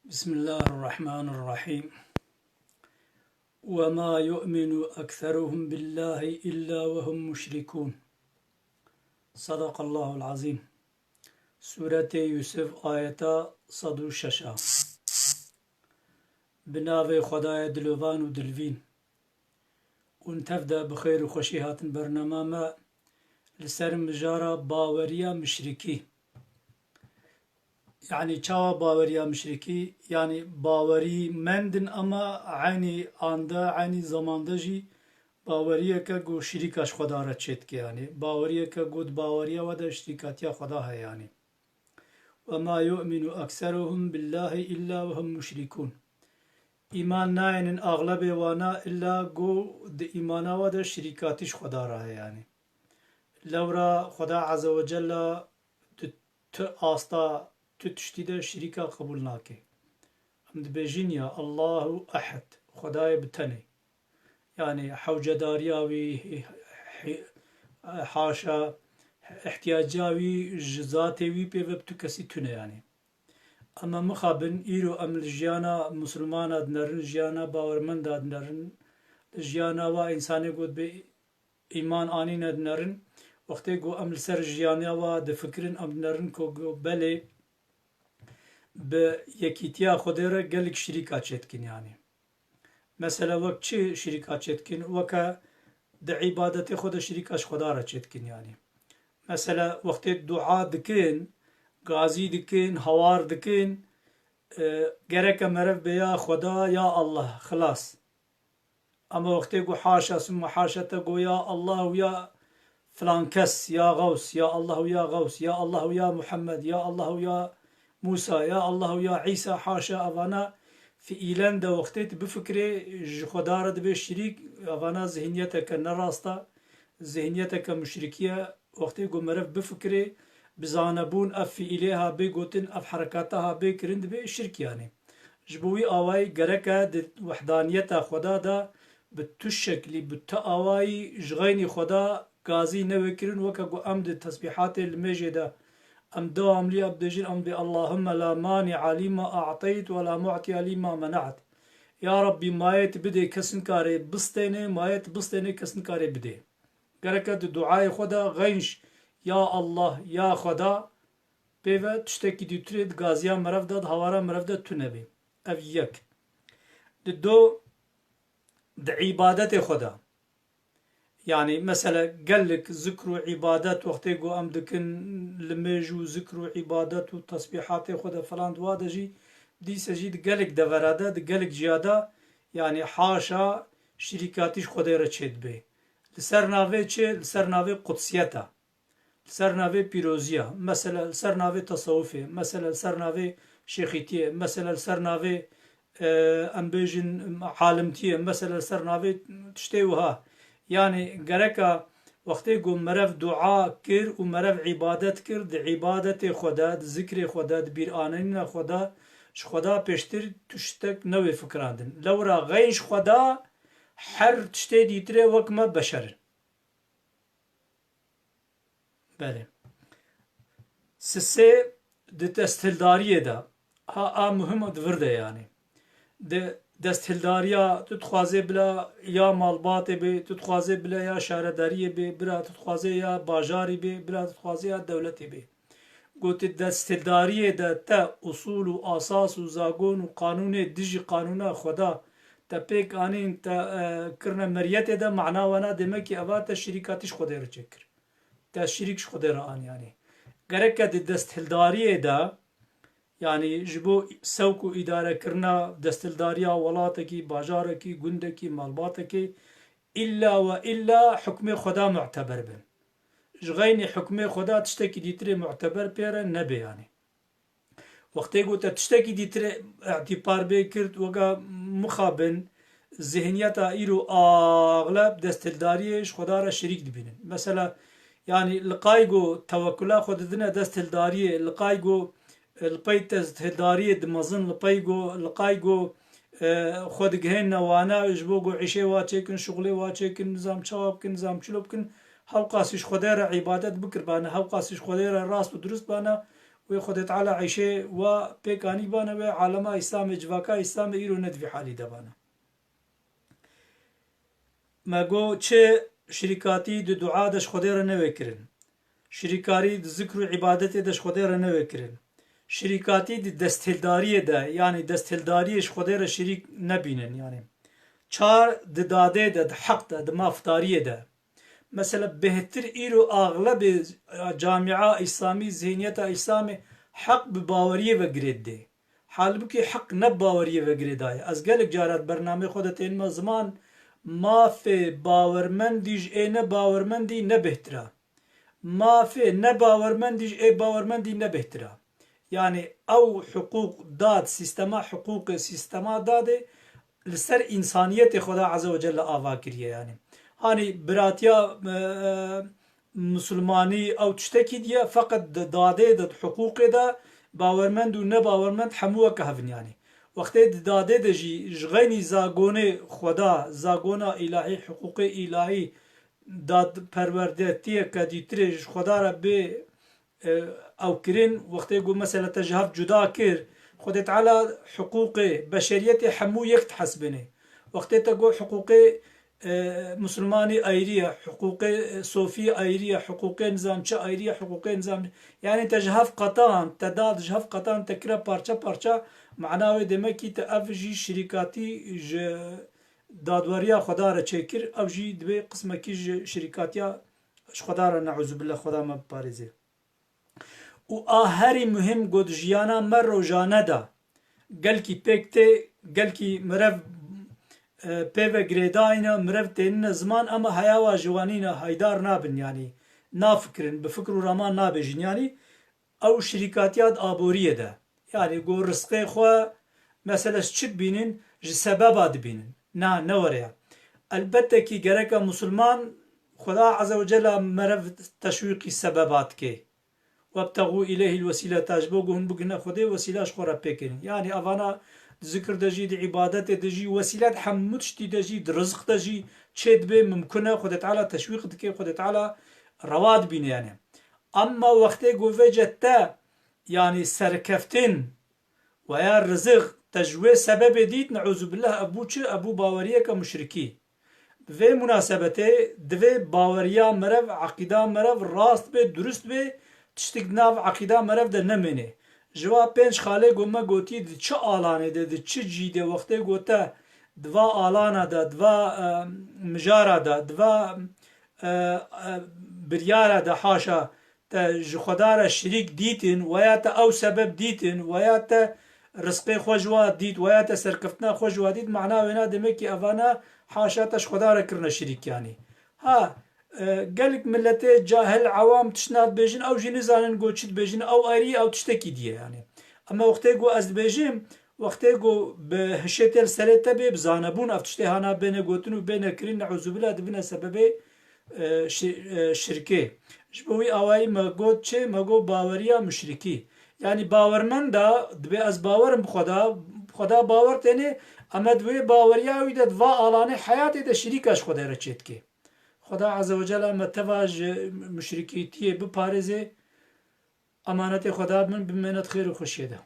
بسم الله الرحمن الرحيم. وما يؤمن أكثرهم بالله إلا وهم مشركون. صدق الله العظيم. سورة يوسف آية صدو ششا. بناوي خدايا دلوان ودلوين ونتفدى بخير وخشيهات برنامج لسر مجارة باوريا مشركي. يعني چاوا باوريا مشركي يعني باوري مندن اما عيني آندا عيني زماندا جي باوريا که گو شریکش خدا را چید که يعني باوريا که گود باوريا ودا شريكاتيا خدا ہے يعني وما يؤمن أكثرهم بالله إلا وهم مشركون. إيمان ناين أغلب وانا إلا گو د إيمانا ودا شريكاتش خدا را ہے يعني لورا خدا عز وجل آستا تشتيده شريكا قبول ناكي عند بيجينيا الله أحد خداي بتني يعني حوجة دارياوي حاشا احتياجاوي جزاتيوي بيبتو كسي تونه يعني اما مخابن ايرو ام الجيانا مسلمان ادنرن جيانا باورمند ادنرن جيانا و انساني قد بي ايمان آنين ادنرن وقتی گو ام لسر جيانا و دفكرن ادنرن كو گو بلي به یکیتیا خود را گلک شریکا چتکن يعني مثلا وقت چه شریکا چتکن وکا د عبادت خود شریکاش خدا را چتکن يعني مثلا وقت دعا دکن غازی دکن هوار دکن گرک مرف بیا خدا یا الله خلاص اما وقت گو حاشا ثم حاشا تگو یا الله یا فلان کس یا غوث یا الله یا غوث یا الله یا محمد یا الله یا موسى يا الله يا عيسى حاشا أفانا في إيلان دا وقتت بفكري خدارة دبي الشريك أفانا ذهنيتك نراستا ذهنيتك مشركية وقتي قو مرف بفكري بزانبون أف في إليها بيقوتن أف حركاتها بيكرند بي الشرك يعني جبوي آواي قركا وحدانيتا خدا دا بتشكلي بتأواي جغيني خدا قازي نوكرن وكا قو أمد التسبيحات المجي دا أم دوام لي أبدجين أم بي اللهم لا مانع لما أعطيت ولا معطي لما منعت. يا ربي مايت بدي كسن كاري بستيني مايت بستيني كسن كاري بدي قركت دعاء خدا غينش يا الله يا خدا بيفا تشتكي دي تريد غازيا مرفدد هوارا مرفدد تنبي أف يك دو عبادت خدا يعني مثلا قال لك ذكر عبادات وقتي جو أم دكن لمجو ذكر عبادات وتصبيحات خدا فلان دوادجي دي سجيد قال لك دفرادا قال لك جيادا يعني حاشا شركاتيش خدا رچيد به لسرناوي چه لسرناوي قدسيتا لسرناوي بيروزيا مثلا لسرناوي تصوفي مثلا لسرناوي شيخيتيه مثلا لسرناوي أمبيجن عالمتيه مثلا لسرناوي تشتيوها يعني قركا وقتی گو مرف دعا کر و مرف عبادت کر د عبادت خدا د ذکر خدا د بیرانین خدا خدا پیشتر تشتک نوی فکراندن لورا غیش خدا هر تشتی دیتره وکما بشر بله سسه د تستهلداریه دا ها مهم دورده يعني د دستهلداریا تتخوازه بلا یا مالبات بی تتخوازه بلا یا شهرداری بی بلا تتخوازه یا باجاری بی بلا تتخوازه یا دولتی بی گوت دستهلداری دا تا اصول و اساس و زاگون و قانون دیجی قانون خدا تا پیک آنین تا کرنا مریت دا معنا وانا دمکی اوا تا شریکاتش خود را چکر تا شریکش خود را آن يعني گرک دستهلداری دا يعني جبو سوكو إدارة كرنا دستلداريا ولاتكي باجاركي گندكي مالباتكي إلا وإلا حكم خدا معتبر بن جغيني حكم خدا تشتكي ديتري معتبر بيرا نبي يعني وقتي قلت تشتكي ديتري اعتبار بكرت وقا مخابن ذهنيتا إيرو أغلب دستلداريش خدا را شريك دبينن مثلا يعني لقايقو توكلا خددنا دستلداريه لقايقو البيت تستهدارية دمزن لقايقو خود جهين نوانا اجبوقو عيشي واتشيكن شغلي واتشيكن نظام شوابكن نظام شلوبكن هاو قاسيش خديرة عبادت بكر بانا هاو قاسيش خديرة راس ودرست بانا و خود تعالی عیشه و پیکانی بانه و عالم اسلام جواکا اسلام ایرو ندوی حالی دبانه مگو چه شرکاتی دو دعا دش خودی را نوکرن شریکاری ذکر و عبادت دش خودی را نوکرن شریکاتی دستهلداری ده یعنی دستهلداریش خودی را شریک نبینن یعنی چار داده ده حق ده مافتاری ده مثلا بهتر ایرو اغلب جامعه اسلامی ذهنیت اسلامی حق بباوریه و گرده حال بکی حق نباوریه و گرده از گلک جارت برنامه خودت این زمان ما في باورمندیش اینه باورمندی نه بهتره ما في نه باورمندیش ای باورمندی نه بهتره يعني او حقوق داد سيستما حقوق سيستما داده لسر انسانیت خدا عز وجل آوا کریه يعني هاني براتيا مسلماني او تشتكي دي فقط داده داد حقوق دا باورمند و نه باورمند هموه که هفن يعني وقتی داده دجی جغینی زاگونه خدا زاگونه الهی حقوق الهی داد پروردتیه که دیترش خدا را به او کرین وقتی گو مثلا تجهف جدا کر خود تعالی حقوق بشریت همو یک تحسبنه وقتی تگو حقوق مسلمانی ایریه حقوق صوفی ایریه حقوق نظام چه ایریه حقوق نظام يعني تجهف قطان تداد جهف قطان تکره پارچه پارچه معناوی دمکی تا افجی شرکاتی دادواریا خدا را چکر افجی دوی قسمکی شرکاتیا خدا را نعوذ بالله خدا ما بپارزه و آهری مهم گود جیانا مر روزانه دا گلکی پکته گلکی مرف پیو گریداینا مرف تین زمان اما حیاوا جوانینا هایدار نابن يعني نافکرن بفکر و رامان نابجن يعني او شرکاتیات آبوریه ده يعني گو رزقه خوا مثلا چip بینن جی سببات بینن نه نوریا البته کی گرک مسلمان خدا عز وجل مرف تشویقی سببات که وابتغوا إليه الوسيلة تاجبوغون بقنا خدي وسيلاش خورا بيكين يعني أفانا ذكر دجي دي عبادات دجي وسيلات حمدش دي دجي رزق دجي تشيد بي ممكنة خد تعالى تشويق دكي خد تعالى رواد بين يعني أما وقتي قوة جتا يعني سركفتين ويا الرزق تجوي سبب ديت نعوذ بالله أبو باورية كمشركي في مناسبته دوي باوريا مرف عقيدة مرف راست بي درست بي تشتك ناف عقيدة مرف ده نمينه جوا پنج خاله گوما گوتي ده چه آلانه ده چه جيده وقته گوتا دوا آلانه ده دوا مجاره ده دوا برياره ده حاشا تا جخدار شريك ديتن ويا تا او سبب ديتن ويا تا رزقي خوجوا ديت ويا تا سركفتنا خوجوا ديت معناه وينا دمكي افانا حاشا تا خدار كرنا شريك يعني ها قالك ملتي جاهل عوام تشناد بيجن او جي نزانن قو تشد بيجن او ايري او تشتكي دي يعني اما وقتي قو از بيجم وقتي قو بهشتل سريتا بي بزانبون اف تشتي هانا بين قوتنو بين كرين نعوذ بالله دبنا سببي شركي جبوي اواي ما قو تشي ما قو باوريا مشركي يعني باورمن دا دبي از باورم بخدا باور تاني اما دبي باوريا ويدا دوا آلاني حياتي دا شريكاش خدا رچيت كي خدا عز وجل متواج مشركيتيه بپارزه امانت خدا من بمنت خير و خوشيه ده